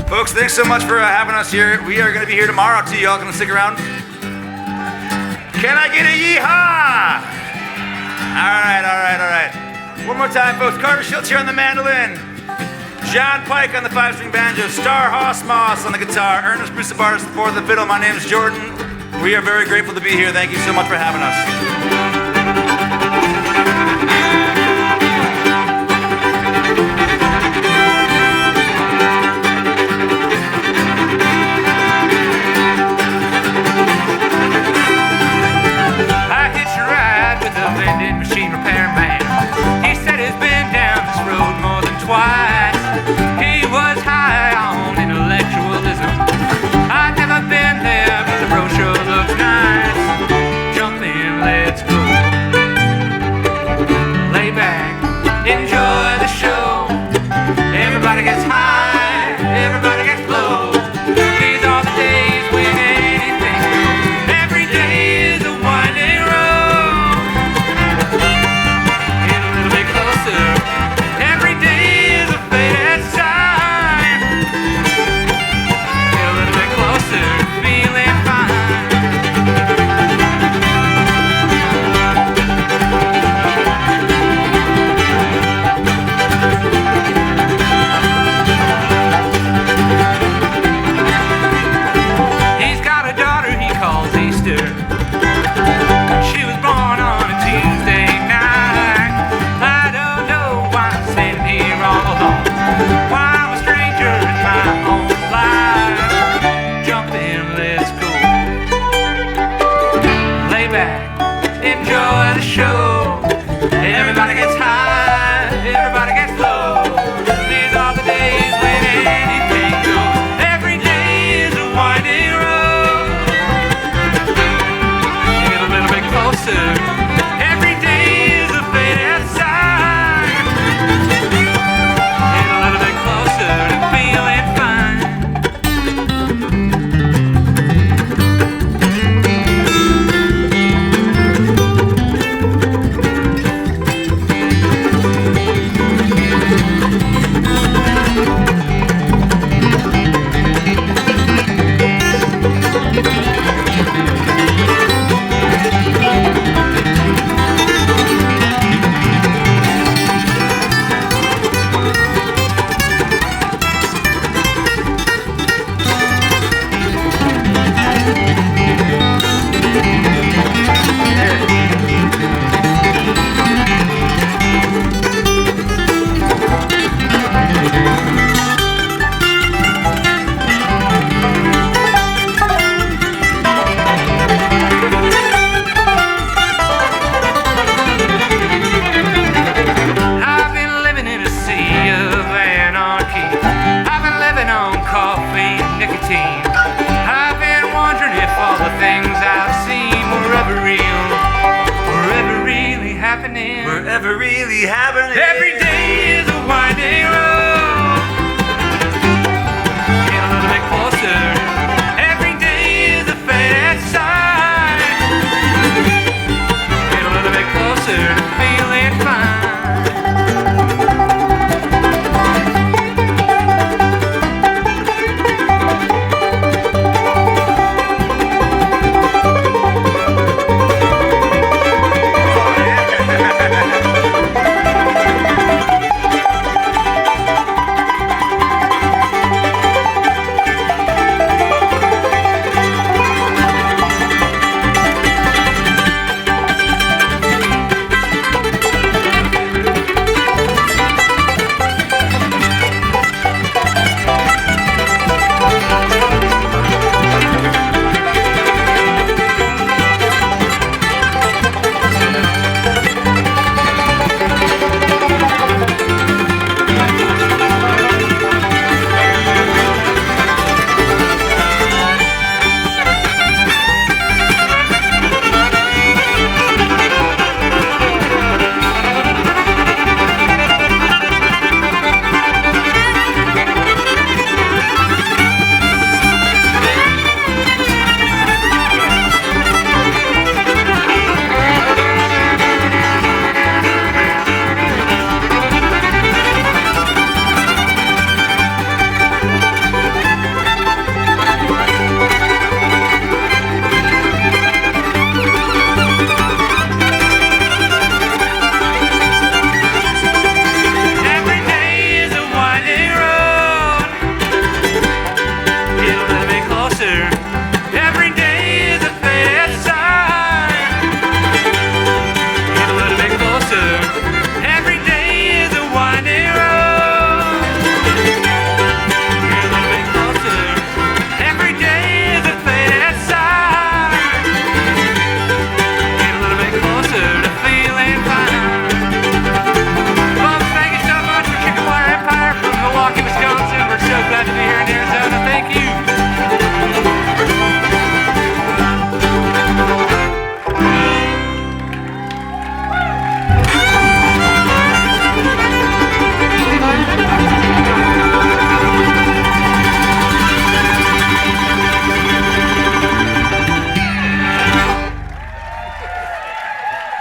Folks, thanks so much for having us here. We are going to be here tomorrow too. Y'all going to stick around? Can I get a yeehaw? All right. One more time, folks. Carter Schultz here on the mandolin. John Pike on the 5-string banjo. Star Moss on the guitar. Ernest Brusabaris for the fiddle. My name is Jordan. We are very grateful to be here. Thank you so much for having us. Machine repairman. He said he's been down this road more than twice. He was high on intellectualism. I've never been there, but the brochure looks nice. Jump in, let's go. Lay back, enjoy the show. Everybody gets high, everybody gets low. These are the days when anything goes. Every day is a winding road. Every day is a faded sign. Get a little bit closer, feeling fine. He's got a daughter he calls Easter. She was born on a Tuesday night. I don't know why I'm standing here all alone. Why I'm a stranger in my own life. Jump in, let's go. Lay back, enjoy the show. Everybody gets high, everybody gets low. These are the days when anything goes. Every day is a winding road. Get a little bit closer. Every day is a faded sign. Get a little bit closer to feeling fine. I've been living in a sea of anarchy. I've been living on coffee and nicotine. I've been wondering if all the things I've seen were ever real, were ever really happening. We're ever really having it.